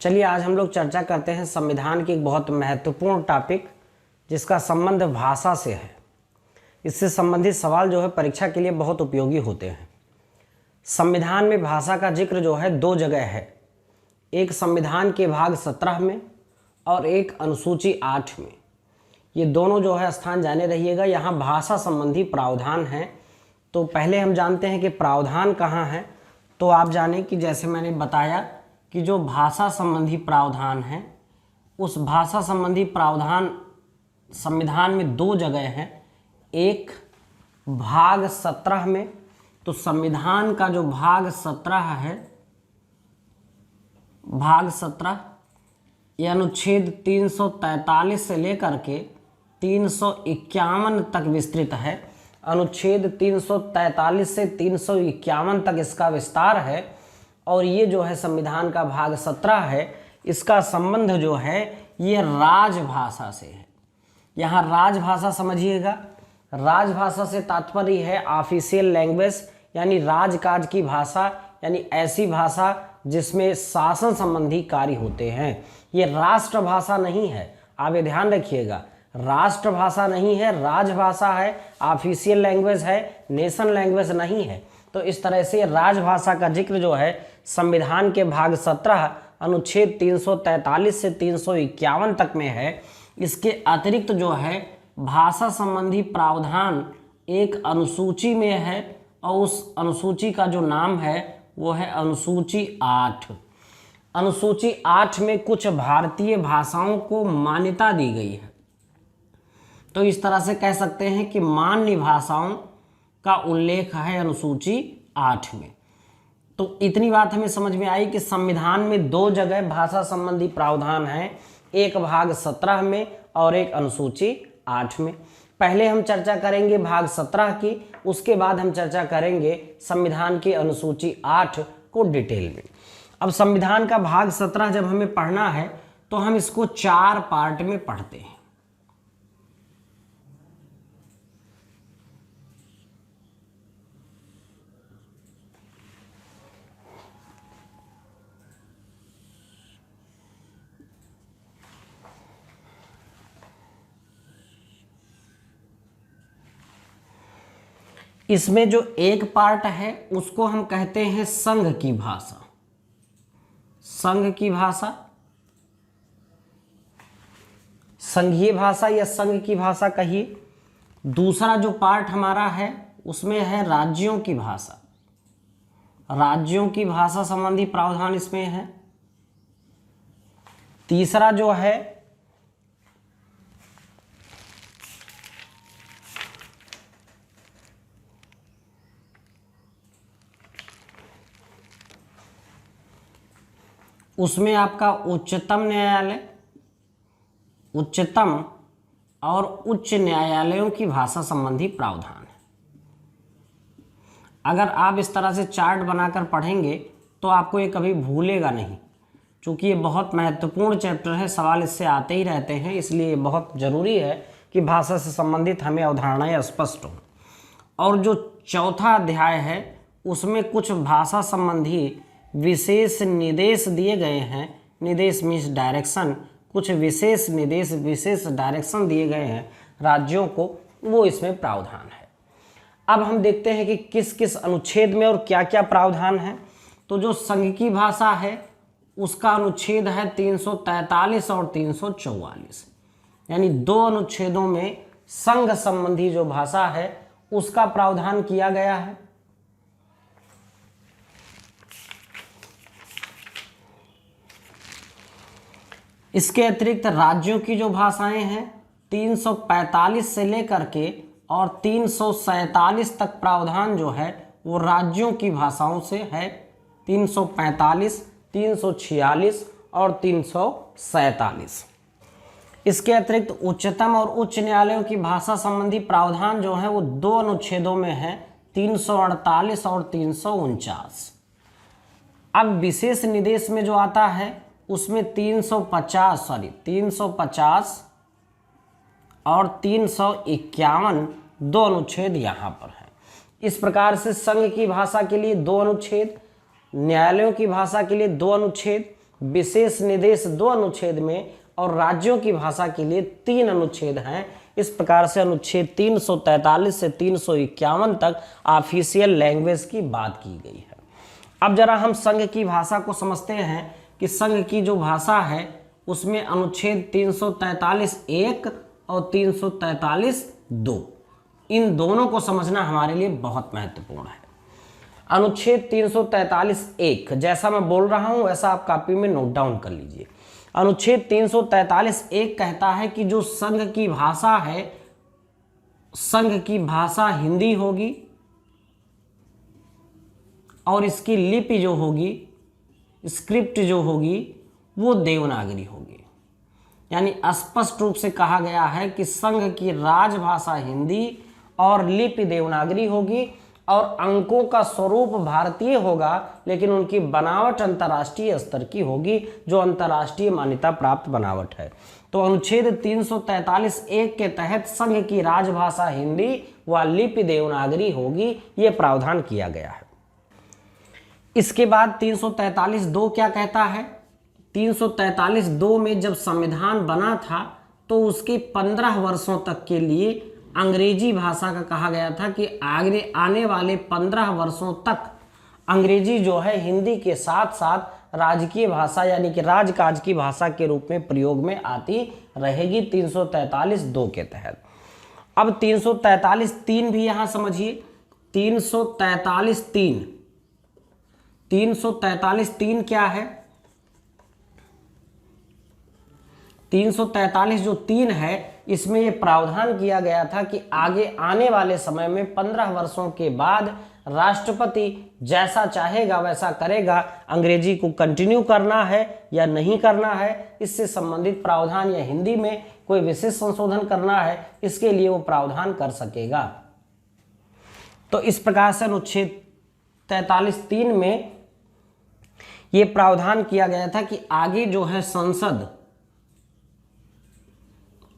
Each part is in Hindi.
चलिए आज हम लोग चर्चा करते हैं संविधान की एक बहुत महत्वपूर्ण टॉपिक जिसका संबंध भाषा से है। इससे संबंधित सवाल जो है परीक्षा के लिए बहुत उपयोगी होते हैं। संविधान में भाषा का जिक्र जो है दो जगह है, एक संविधान के भाग 17 में और एक अनुसूची 8 में। ये दोनों जो है स्थान जाने रहिएगा, यहाँ भाषा संबंधी प्रावधान हैं। तो पहले हम जानते हैं कि प्रावधान कहाँ है। तो आप जानें कि जैसे मैंने बताया कि जो भाषा संबंधी प्रावधान है, उस भाषा संबंधी प्रावधान संविधान में दो जगह हैं, एक भाग 17 में। तो संविधान का जो भाग 17 है, भाग 17 यह अनुच्छेद 343 से लेकर के 351 तक विस्तृत है। अनुच्छेद 343 से 351 तक इसका विस्तार है। और ये जो है संविधान का भाग 17 है, इसका संबंध जो है ये राजभाषा से है। यहाँ राजभाषा समझिएगा, राजभाषा से तात्पर्य है ऑफिशियल लैंग्वेज, यानी राजकाज की भाषा, यानी ऐसी भाषा जिसमें शासन संबंधी कार्य होते हैं। ये राष्ट्रभाषा नहीं है, आप ये ध्यान रखिएगा, राष्ट्रभाषा नहीं है, राजभाषा है, ऑफिशियल लैंग्वेज है, नेशन लैंग्वेज नहीं है। तो इस तरह से राजभाषा का जिक्र जो है संविधान के भाग 17 अनुच्छेद 343 से 351 तक में है। इसके अतिरिक्त जो है भाषा संबंधी प्रावधान एक अनुसूची में है, और उस अनुसूची का जो नाम है वो है अनुसूची 8। अनुसूची 8 में कुछ भारतीय भाषाओं को मान्यता दी गई है। तो इस तरह से कह सकते हैं कि मान्य भाषाओं का उल्लेख है अनुसूची 8 में। तो इतनी बात हमें समझ में आई कि संविधान में दो जगह भाषा संबंधी प्रावधान हैं, एक भाग 17 में और एक अनुसूची 8 में। पहले हम चर्चा करेंगे भाग 17 की, उसके बाद हम चर्चा करेंगे संविधान की अनुसूची 8 को डिटेल में। अब संविधान का भाग 17 जब हमें पढ़ना है तो हम इसको 4 पार्ट में पढ़ते हैं। इसमें जो एक पार्ट है उसको हम कहते हैं संघ की भाषा, संघ की भाषा, संघीय भाषा या संघ की भाषा कहिए। दूसरा जो पार्ट हमारा है उसमें है राज्यों की भाषा, राज्यों की भाषा संबंधी प्रावधान इसमें है। तीसरा जो है उसमें आपका उच्चतम न्यायालय, उच्चतम और उच्च न्यायालयों की भाषा संबंधी प्रावधान है। अगर आप इस तरह से चार्ट बनाकर पढ़ेंगे तो आपको ये कभी भूलेगा नहीं, क्योंकि ये बहुत महत्वपूर्ण चैप्टर है, सवाल इससे आते ही रहते हैं। इसलिए बहुत ज़रूरी है कि भाषा से संबंधित हमें अवधारणाएं स्पष्ट हों। और जो चौथा अध्याय है उसमें कुछ भाषा संबंधी विशेष निर्देश दिए गए हैं। निर्देश मीन्स डायरेक्शन, कुछ विशेष निर्देश, विशेष डायरेक्शन दिए गए हैं राज्यों को, वो इसमें प्रावधान है। अब हम देखते हैं कि किस किस अनुच्छेद में और क्या क्या प्रावधान है। तो जो संघ की भाषा है उसका अनुच्छेद है 343 और 344, यानी दो अनुच्छेदों में संघ संबंधी जो भाषा है उसका प्रावधान किया गया है। इसके अतिरिक्त राज्यों की जो भाषाएं हैं 345 से लेकर के और 347 तक प्रावधान जो है वो राज्यों की भाषाओं से है। 345, 346 और 347। इसके अतिरिक्त उच्चतम और उच्च न्यायालयों की भाषा संबंधी प्रावधान जो है वो दो अनुच्छेदों में है, 348 और 349। अब विशेष निर्देश में जो आता है उसमें 350 और 351 दो अनुच्छेद यहाँ पर है। इस प्रकार से संघ की भाषा के लिए दो अनुच्छेद, न्यायालयों की भाषा के लिए दो अनुच्छेद विशेष निर्देश 2 अनुच्छेद में और राज्यों की भाषा के लिए 3 अनुच्छेद हैं। इस प्रकार से अनुच्छेद 343 से 351 तक ऑफिशियल लैंग्वेज की बात की गई है। अब जरा हम संघ की भाषा को समझते हैं कि संघ की जो भाषा है उसमें अनुच्छेद 343(1) और 343(2), इन दोनों को समझना हमारे लिए बहुत महत्वपूर्ण है। अनुच्छेद 343(1) जैसा मैं बोल रहा हूं वैसा आप कॉपी में नोट डाउन कर लीजिए। अनुच्छेद 343(1) कहता है कि जो संघ की भाषा है, संघ की भाषा हिंदी होगी और इसकी लिपि जो होगी, स्क्रिप्ट जो होगी, वो देवनागरी होगी। यानी स्पष्ट रूप से कहा गया है कि संघ की राजभाषा हिंदी और लिपि देवनागरी होगी और अंकों का स्वरूप भारतीय होगा, लेकिन उनकी बनावट अंतर्राष्ट्रीय स्तर की होगी, जो अंतर्राष्ट्रीय मान्यता प्राप्त बनावट है। तो अनुच्छेद 343(1) के तहत संघ की राजभाषा हिंदी व लिपि देवनागरी होगी, ये प्रावधान किया गया है। इसके बाद 343(2) क्या कहता है? 343(2) में जब संविधान बना था तो उसके 15 वर्षों तक के लिए अंग्रेजी भाषा का कहा गया था कि आगे आने वाले 15 वर्षों तक अंग्रेजी जो है हिंदी के साथ साथ राजकीय भाषा यानी कि राजकाज की भाषा के रूप में प्रयोग में आती रहेगी 343(2) के तहत। अब 343(3) भी यहां समझिए। 343(3) क्या है? 343 जो 3 है, इसमें यह प्रावधान किया गया था कि आगे आने वाले समय में 15 वर्षों के बाद राष्ट्रपति जैसा चाहेगा वैसा करेगा। अंग्रेजी को कंटिन्यू करना है या नहीं करना है, इससे संबंधित प्रावधान या हिंदी में कोई विशेष संशोधन करना है, इसके लिए वो प्रावधान कर सकेगा। तो इस प्रकार से अनुच्छेद 43(3) में ये प्रावधान किया गया था कि आगे जो है संसद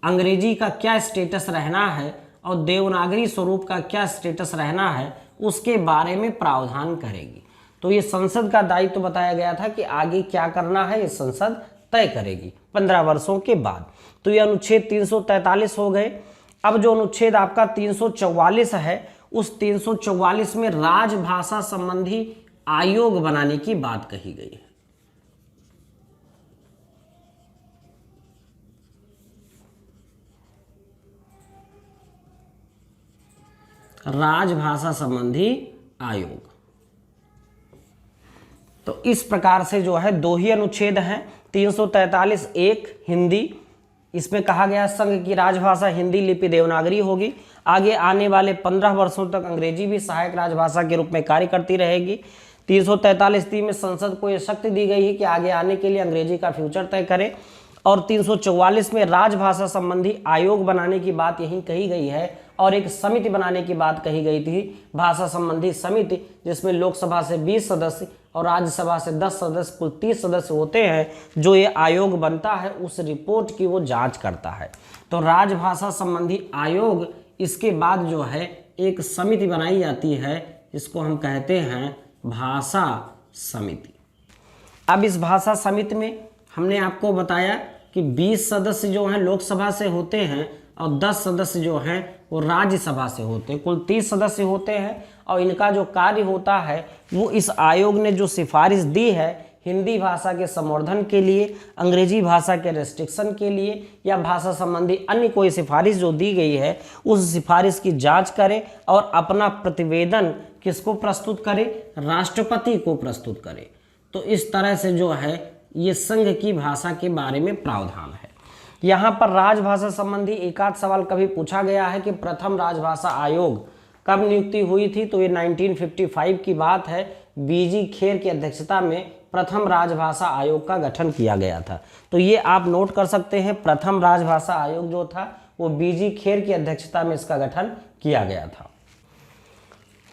अंग्रेजी का क्या स्टेटस रहना है और देवनागरी स्वरूप का क्या स्टेटस रहना है, उसके बारे में प्रावधान करेगी। तो ये संसद का दायित्व बताया गया था कि आगे क्या करना है, ये संसद तय करेगी 15 वर्षों के बाद। तो ये अनुच्छेद 343 हो गए। अब जो अनुच्छेद आपका 344 है, उस 344 में राजभाषा संबंधी आयोग बनाने की बात कही गई है। राजभाषा संबंधी आयोग। तो इस प्रकार से जो है 2 ही अनुच्छेद हैं। 343(1) हिंदी, इसमें कहा गया संघ की राजभाषा हिंदी लिपि देवनागरी होगी। आगे आने वाले 15 वर्षों तक अंग्रेजी भी सहायक राजभाषा के रूप में कार्य करती रहेगी। 343(3) में संसद को यह शक्ति दी गई है कि आगे आने के लिए अंग्रेजी का फ्यूचर तय करे। और 344 में राजभाषा संबंधी आयोग बनाने की बात यही कही गई है और एक समिति बनाने की बात कही गई थी, भाषा संबंधी समिति, जिसमें लोकसभा से 20 सदस्य और राज्यसभा से 10 सदस्य, कुल 30 सदस्य होते हैं। जो ये आयोग बनता है उस रिपोर्ट की वो जांच करता है। तो राजभाषा संबंधी आयोग, इसके बाद जो है एक समिति बनाई जाती है, इसको हम कहते हैं भाषा समिति। अब इस भाषा समिति में हमने आपको बताया कि 20 सदस्य जो हैं लोकसभा से होते हैं और 10 सदस्य जो हैं वो राज्यसभा से होते हैं, कुल 30 सदस्य होते हैं। और इनका जो कार्य होता है वो इस आयोग ने जो सिफारिश दी है हिंदी भाषा के संवर्धन के लिए, अंग्रेजी भाषा के रेस्ट्रिक्शन के लिए या भाषा संबंधी अन्य कोई सिफारिश जो दी गई है, उस सिफारिश की जांच करे और अपना प्रतिवेदन किसको प्रस्तुत करे? राष्ट्रपति को प्रस्तुत करे। तो इस तरह से जो है ये संघ की भाषा के बारे में प्रावधान है। यहाँ पर राजभाषा संबंधी एक आध सवाल कभी पूछा गया है कि प्रथम राजभाषा आयोग कब नियुक्ति हुई थी? तो ये 1955 की बात है। बीजी खेर की अध्यक्षता में प्रथम राजभाषा आयोग का गठन किया गया था। तो ये आप नोट कर सकते हैं, प्रथम राजभाषा आयोग जो था वो बीजी खेर की अध्यक्षता में इसका गठन किया गया था।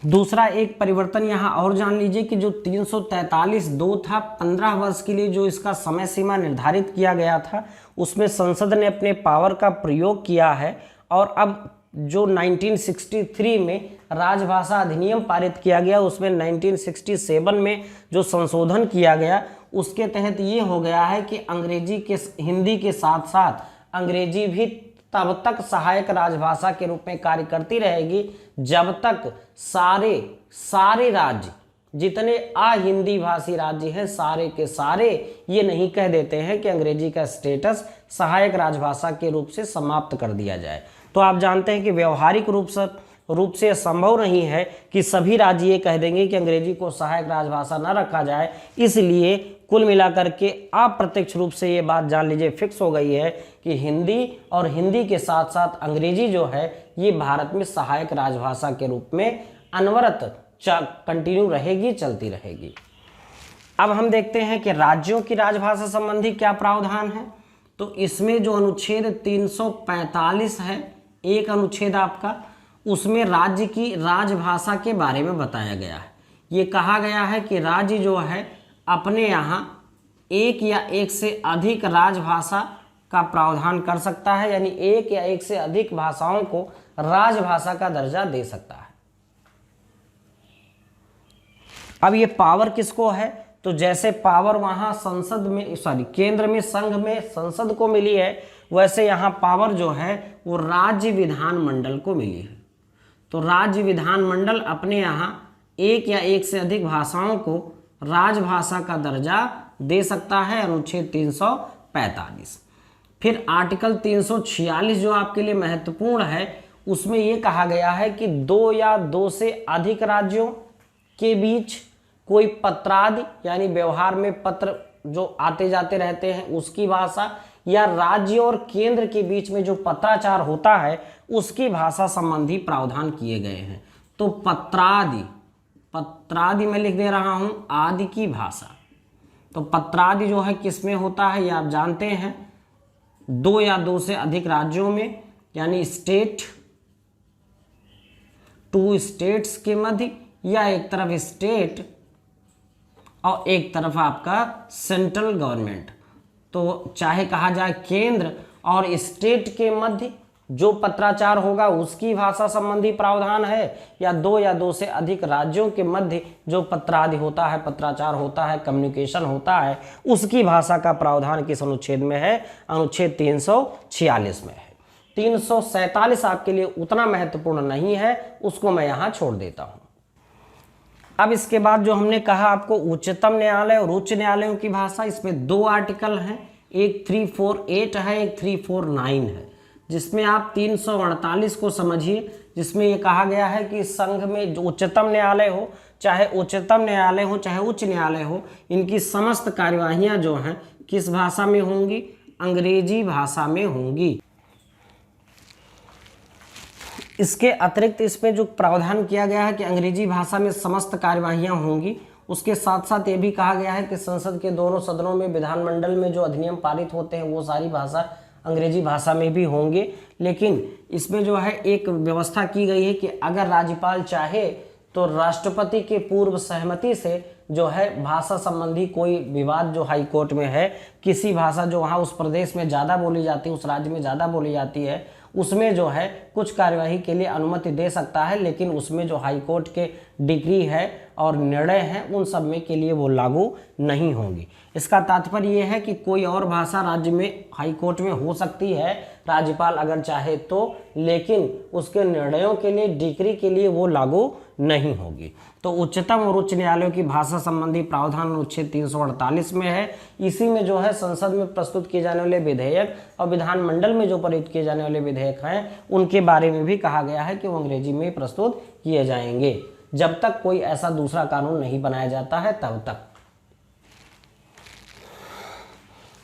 दूसरा एक परिवर्तन यहाँ और जान लीजिए कि जो 343(2) था, 15 वर्ष के लिए जो इसका समय सीमा निर्धारित किया गया था, उसमें संसद ने अपने पावर का प्रयोग किया है और अब जो 1963 में राजभाषा अधिनियम पारित किया गया, उसमें 1967 में जो संशोधन किया गया, उसके तहत ये हो गया है कि अंग्रेजी के हिंदी के साथ साथ अंग्रेजी भी तब तक सहायक राजभाषा के रूप में कार्य करती रहेगी जब तक सारे राज्य, जितने अहिंदी भाषी राज्य हैं, सारे के सारे ये नहीं कह देते हैं कि अंग्रेजी का स्टेटस सहायक राजभाषा के रूप से समाप्त कर दिया जाए। तो आप जानते हैं कि व्यवहारिक रूप से संभव नहीं है कि सभी राज्य ये कह देंगे कि अंग्रेजी को सहायक राजभाषा न रखा जाए। इसलिए कुल मिलाकर के अप्रत्यक्ष रूप से ये बात जान लीजिए फिक्स हो गई है कि हिंदी और हिंदी के साथ साथ अंग्रेजी जो है ये भारत में सहायक राजभाषा के रूप में अनवरत कंटिन्यू रहेगी, चलती रहेगी। अब हम देखते हैं कि राज्यों की राजभाषा संबंधी क्या प्रावधान है। तो इसमें जो अनुच्छेद 345 है, एक अनुच्छेद आपका, उसमें राज्य की राजभाषा के बारे में बताया गया है। ये कहा गया है कि राज्य जो है अपने यहाँ एक या एक से अधिक राजभाषा का प्रावधान कर सकता है, यानी एक या एक से अधिक भाषाओं को राजभाषा का दर्जा दे सकता है। अब ये पावर किसको है, तो जैसे पावर वहां केंद्र में संघ में संसद को मिली है, वैसे यहाँ पावर जो है वो राज्य विधानमंडल को मिली है। तो राज्य विधानमंडल अपने यहाँ एक या एक से अधिक भाषाओं को राजभाषा का दर्जा दे सकता है, अनुच्छेद 345। फिर आर्टिकल 346 जो आपके लिए महत्वपूर्ण है, उसमें यह कहा गया है कि 2 या 2 से अधिक राज्यों के बीच कोई पत्रादि, यानी व्यवहार में पत्र जो आते जाते रहते हैं उसकी भाषा, या राज्य और केंद्र के बीच में जो पत्राचार होता है उसकी भाषा संबंधी प्रावधान किए गए हैं। तो पत्रादि मैं लिख दे रहा हूं, आदि की भाषा। तो पत्रादि जो है किसमें होता है ये आप जानते हैं, 2 या 2 से अधिक राज्यों में, यानी स्टेट, 2 स्टेट्स के मध्य, या एक तरफ स्टेट और एक तरफ आपका सेंट्रल गवर्नमेंट। तो चाहे कहा जाए केंद्र और स्टेट के मध्य जो पत्राचार होगा उसकी भाषा संबंधी प्रावधान है, या 2 या 2 से अधिक राज्यों के मध्य जो पत्रादि होता है, पत्राचार होता है, कम्युनिकेशन होता है, उसकी भाषा का प्रावधान किस अनुच्छेद में है, अनुच्छेद 346 में है। 347 आपके लिए उतना महत्वपूर्ण नहीं है, उसको मैं यहाँ छोड़ देता हूँ। अब इसके बाद जो हमने कहा आपको उच्चतम न्यायालय और उच्च न्यायालयों की भाषा, इसमें 2 आर्टिकल हैं, एक 348 है, एक 349 है, जिसमें आप 348 को समझिए, जिसमें ये कहा गया है कि संघ में जो उच्चतम न्यायालय हो, चाहे उच्चतम न्यायालय हो चाहे उच्च न्यायालय हो, इनकी समस्त कार्यवाहियां जो हैं किस भाषा में होंगी, अंग्रेजी भाषा में होंगी। इसके अतिरिक्त इसमें जो प्रावधान किया गया है कि अंग्रेजी भाषा में समस्त कार्यवाहियां होंगी, उसके साथ साथ ये भी कहा गया है कि संसद के दोनों सदनों में, विधानमंडल में जो अधिनियम पारित होते हैं वो सारी भाषा अंग्रेजी भाषा में भी होंगे। लेकिन इसमें जो है एक व्यवस्था की गई है कि अगर राज्यपाल चाहे तो राष्ट्रपति के पूर्व सहमति से जो है भाषा संबंधी कोई विवाद जो हाई कोर्ट में है, किसी भाषा जो वहाँ उस प्रदेश में ज़्यादा बोली जाती है, उस राज्य में ज़्यादा बोली जाती है, उसमें जो है कुछ कार्यवाही के लिए अनुमति दे सकता है। लेकिन उसमें जो हाई कोर्ट के डिग्री है और निर्णय हैं उन सब में के लिए वो लागू नहीं होंगी। इसका तात्पर्य ये है कि कोई और भाषा राज्य में हाई कोर्ट में हो सकती है राज्यपाल अगर चाहे तो, लेकिन उसके निर्णयों के लिए, डिग्री के लिए वो लागू नहीं होगी। तो उच्चतम और उच्च न्यायालयों की भाषा संबंधी प्रावधान अनुच्छेद 348 में है। इसी में जो है संसद में प्रस्तुत किए जाने वाले विधेयक और विधानमंडल में जो पारित किए जाने वाले विधेयक हैं उनके बारे में भी कहा गया है कि वो अंग्रेजी में प्रस्तुत किए जाएंगे, जब तक कोई ऐसा दूसरा कानून नहीं बनाया जाता है तब तक।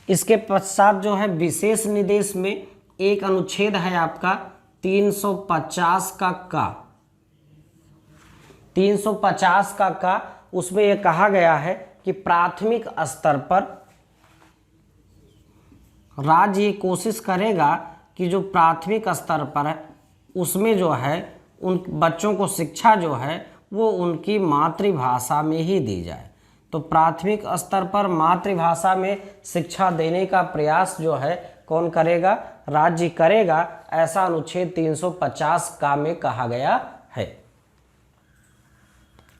इसके पश्चात जो है विशेष निर्देश में एक अनुच्छेद है आपका 350 का 350 का उसमें यह कहा गया है कि प्राथमिक स्तर पर राज्य ये कोशिश करेगा कि जो प्राथमिक स्तर पर है उसमें जो है उन बच्चों को शिक्षा जो है वो उनकी मातृभाषा में ही दी जाए। तो प्राथमिक स्तर पर मातृभाषा में शिक्षा देने का प्रयास जो है कौन करेगा, राज्य करेगा, ऐसा अनुच्छेद 350 का में कहा गया है।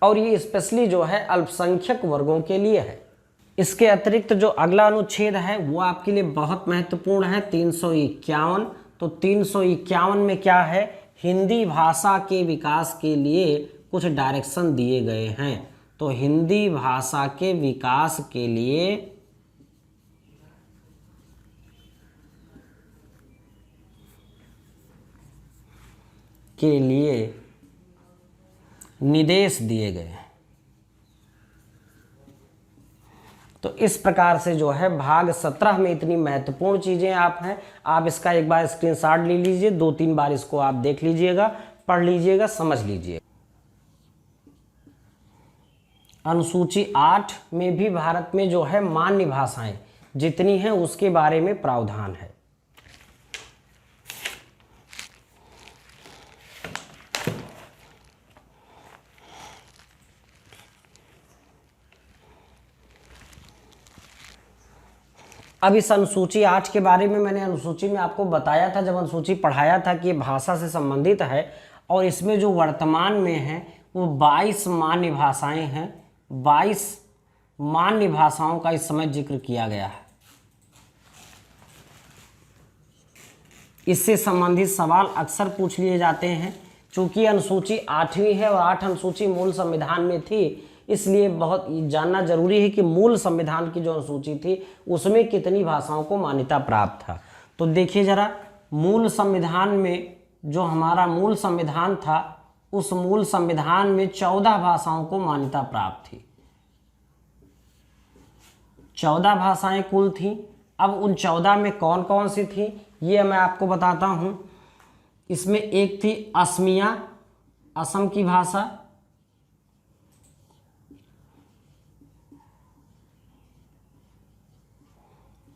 और ये स्पेशली जो है अल्पसंख्यक वर्गों के लिए है। इसके अतिरिक्त जो अगला अनुच्छेद है वो आपके लिए बहुत महत्वपूर्ण है, 351। तो 351 में क्या है, हिंदी भाषा के विकास के लिए कुछ डायरेक्शन दिए गए हैं। तो हिंदी भाषा के विकास के लिए निर्देश दिए गए हैं। तो इस प्रकार से जो है भाग 17 में इतनी महत्वपूर्ण चीजें आप हैं, आप इसका एक बार स्क्रीनशॉट ले लीजिए, 2-3 बार इसको आप देख लीजिएगा, पढ़ लीजिएगा, समझ लीजिए। अनुसूची 8 में भी भारत में जो है मान्य भाषाएं जितनी हैं उसके बारे में प्रावधान है। अब इस अनुसूची 8 के बारे में मैंने अनुसूची में आपको बताया था, जब अनुसूची पढ़ाया था कि ये भाषा से संबंधित है और इसमें जो वर्तमान में है वो 22 मान्य भाषाएं हैं। 22 मान्य भाषाओं का इस समय जिक्र किया गया है। इससे संबंधित सवाल अक्सर पूछ लिए जाते हैं। चूंकि अनुसूची 8वीं है और 8 अनुसूची मूल संविधान में थी, इसलिए बहुत जानना जरूरी है कि मूल संविधान की जो अनुसूची थी उसमें कितनी भाषाओं को मान्यता प्राप्त था। तो देखिए जरा, मूल संविधान में जो हमारा मूल संविधान था उस मूल संविधान में 14 भाषाओं को मान्यता प्राप्त थी। 14 भाषाएं कुल थी। अब उन 14 में कौन कौन सी थी ये मैं आपको बताता हूं। इसमें एक थी असमिया, असम की भाषा।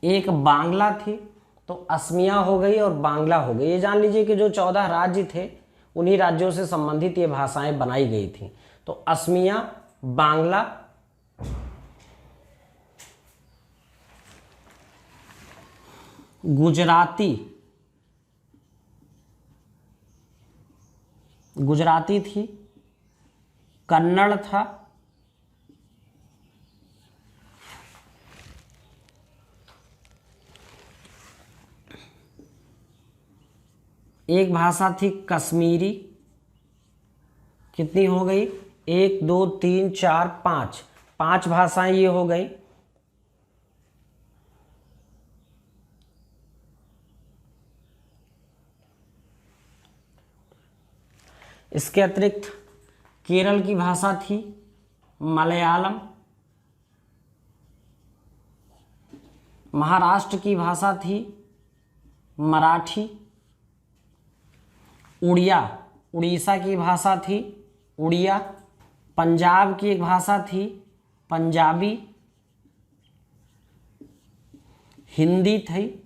एक बांग्ला थी। तो असमिया हो गई और बांग्ला हो गई। ये जान लीजिए कि जो 14 राज्य थे उन्हीं राज्यों से संबंधित ये भाषाएं बनाई गई थी। तो असमिया, बांग्ला, गुजराती थी, कन्नड़ था, एक भाषा थी कश्मीरी। कितनी हो गई, 1 2 3 4 5, 5 भाषाएं ये हो गई। इसके अतिरिक्त केरल की भाषा थी मलयालम। महाराष्ट्र की भाषा थी मराठी। उड़िया, उड़ीसा की भाषा थी उड़िया। पंजाब की एक भाषा थी पंजाबी। हिंदी थी।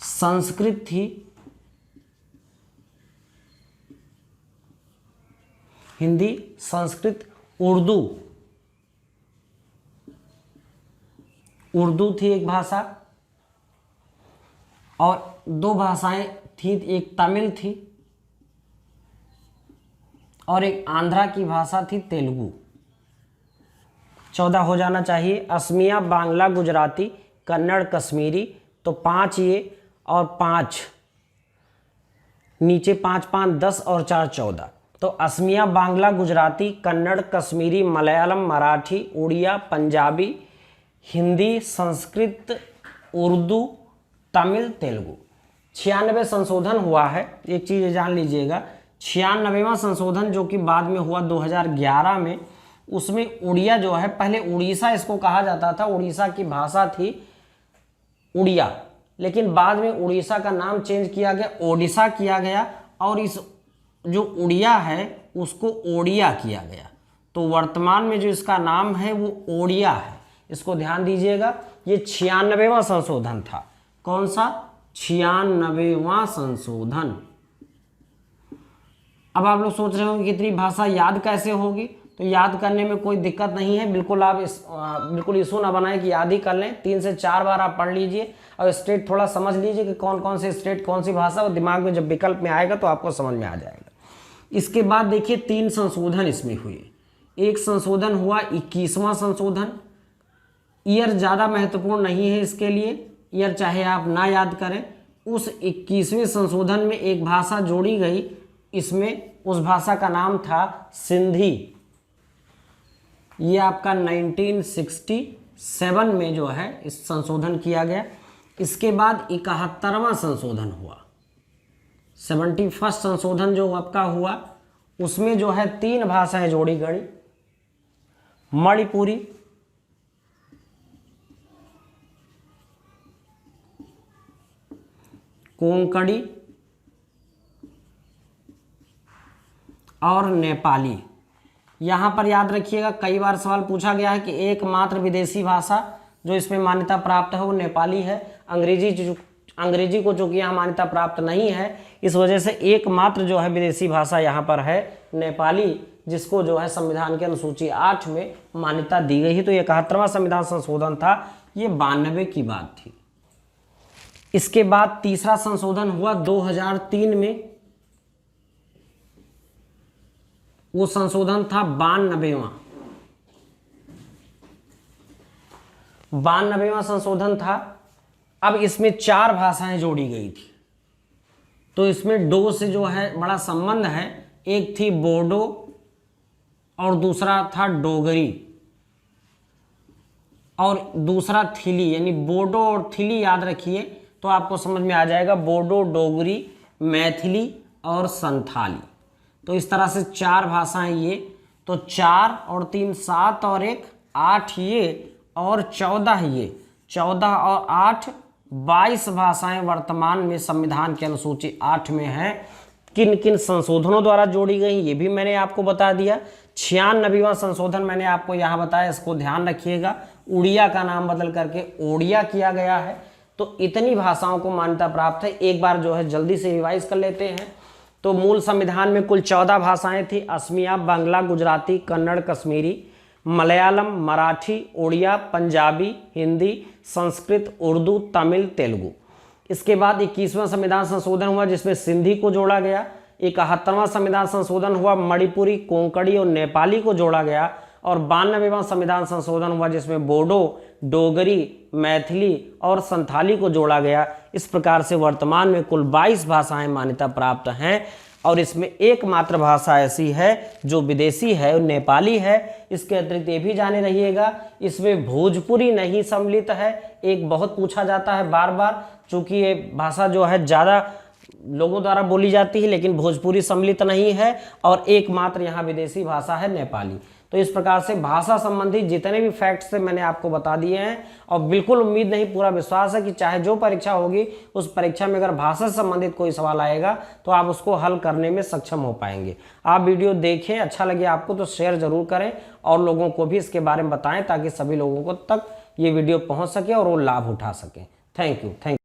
संस्कृत थी। हिंदी, संस्कृत, उर्दू। उर्दू थी एक भाषा। और 2 भाषाएं थी, एक तमिल थी और एक आंध्रा की भाषा थी तेलुगु। 14 हो जाना चाहिए। असमिया, बांग्ला, गुजराती, कन्नड़, कश्मीरी। तो 5 ये और 5 नीचे, 5 5 10 और 4 14। तो असमिया, बांग्ला, गुजराती, कन्नड़, कश्मीरी, मलयालम, मराठी, उड़िया, पंजाबी, हिंदी, संस्कृत, उर्दू, तमिल, तेलुगु। 96 संशोधन हुआ है। एक चीज़ जान लीजिएगा, 96वां संशोधन जो कि बाद में हुआ 2011 में, उसमें उड़िया जो है, पहले उड़ीसा इसको कहा जाता था, उड़ीसा की भाषा थी उड़िया, लेकिन बाद में उड़ीसा का नाम चेंज किया गया, ओडिशा किया गया और इस जो उड़िया है उसको ओडिया किया गया। तो वर्तमान में जो इसका नाम है वो ओडिया है। इसको ध्यान दीजिएगा। ये 96वां संशोधन था। कौन सा? 96वां संशोधन। अब आप लोग सोच रहे होंगे कितनी भाषा याद कैसे होगी, तो तो याद करने में कोई दिक्कत नहीं है। बिल्कुल आप बिल्कुल इशू ना बनाएं कि याद ही कर लें। 3 से 4 बार आप पढ़ लीजिए और स्टेट थोड़ा समझ लीजिए कि कौन कौन से स्टेट कौन सी भाषा, और दिमाग में जब विकल्प में आएगा तो आपको समझ में आ जाएगा। इसके बाद देखिए 3 संशोधन इसमें हुए। एक संशोधन हुआ 21वां संशोधन। ईयर ज़्यादा महत्वपूर्ण नहीं है इसके लिए, ईयर चाहे आप ना याद करें। उस 21वें संशोधन में एक भाषा जोड़ी गई, इसमें उस भाषा का नाम था सिंधी। ये आपका 1967 में जो है इस संशोधन किया गया। इसके बाद 71वां संशोधन हुआ। 71st संशोधन जो आपका हुआ उसमें जो है 3 भाषाएं जोड़ी गई, मणिपुरी, कोंकणी और नेपाली। यहाँ पर याद रखिएगा, कई बार सवाल पूछा गया है कि एकमात्र विदेशी भाषा जो इसमें मान्यता प्राप्त है वो नेपाली है। अंग्रेजी को चूंकि यहाँ मान्यता प्राप्त नहीं है, इस वजह से एकमात्र जो है विदेशी भाषा यहाँ पर है नेपाली, जिसको जो है संविधान के अनुसूची 8 में मान्यता दी गई है। तो 71वां संविधान संशोधन था, ये 92 की बात थी। इसके बाद तीसरा संशोधन हुआ 2003 में, वो संशोधन था 92वां संशोधन था। अब इसमें 4 भाषाएं जोड़ी गई थी, तो इसमें डो से जो है बड़ा संबंध है। एक थी बोडो और दूसरा था डोगरी और दूसरा थिली, यानी बोडो और थिली याद रखिए तो आपको समझ में आ जाएगा। बोडो, डोगरी, मैथिली और संथाली। तो इस तरह से 4 भाषाएं ये, तो 4 और 3 7 और 1 8 ये और 14 ये, 14 और 8 22 भाषाएं वर्तमान में संविधान के अनुसूची 8 में हैं। किन किन संशोधनों द्वारा जोड़ी गई ये भी मैंने आपको बता दिया। 96वां संशोधन मैंने आपको यहाँ बताया, इसको ध्यान रखिएगा। उड़िया का नाम बदल करके ओडिया किया गया है। तो इतनी भाषाओं को मान्यता प्राप्त है। एक बार जो है जल्दी से रिवाइज कर लेते हैं। तो मूल संविधान में कुल 14 भाषाएं थी, असमिया, बांग्ला, गुजराती, कन्नड़, कश्मीरी, मलयालम, मराठी, उड़िया, पंजाबी, हिंदी, संस्कृत, उर्दू, तमिल, तेलुगु। इसके बाद 21वां संविधान संशोधन हुआ जिसमें सिंधी को जोड़ा गया। 71वां संविधान संशोधन हुआ, मणिपुरी, कोंकणी और नेपाली को जोड़ा गया। और 92वां संविधान संशोधन हुआ जिसमें बोडो, डोगरी, मैथिली और संथाली को जोड़ा गया। इस प्रकार से वर्तमान में कुल 22 भाषाएं मान्यता प्राप्त हैं और इसमें एकमात्र भाषा ऐसी है जो विदेशी है, नेपाली है। इसके अतिरिक्त ये भी जाने रहिएगा, इसमें भोजपुरी नहीं सम्मिलित है। एक बहुत पूछा जाता है बार बार, चूँकि ये भाषा जो है ज़्यादा लोगों द्वारा बोली जाती है, लेकिन भोजपुरी सम्मिलित नहीं है। और एकमात्र यहाँ विदेशी भाषा है नेपाली। तो इस प्रकार से भाषा संबंधी जितने भी फैक्ट्स थे मैंने आपको बता दिए हैं। और बिल्कुल उम्मीद नहीं, पूरा विश्वास है कि चाहे जो परीक्षा होगी उस परीक्षा में अगर भाषा से संबंधित कोई सवाल आएगा तो आप उसको हल करने में सक्षम हो पाएंगे। आप वीडियो देखें, अच्छा लगे आपको तो शेयर जरूर करें और लोगों को भी इसके बारे में बताएं ताकि सभी लोगों को तक ये वीडियो पहुँच सके और वो लाभ उठा सकें। Thank you.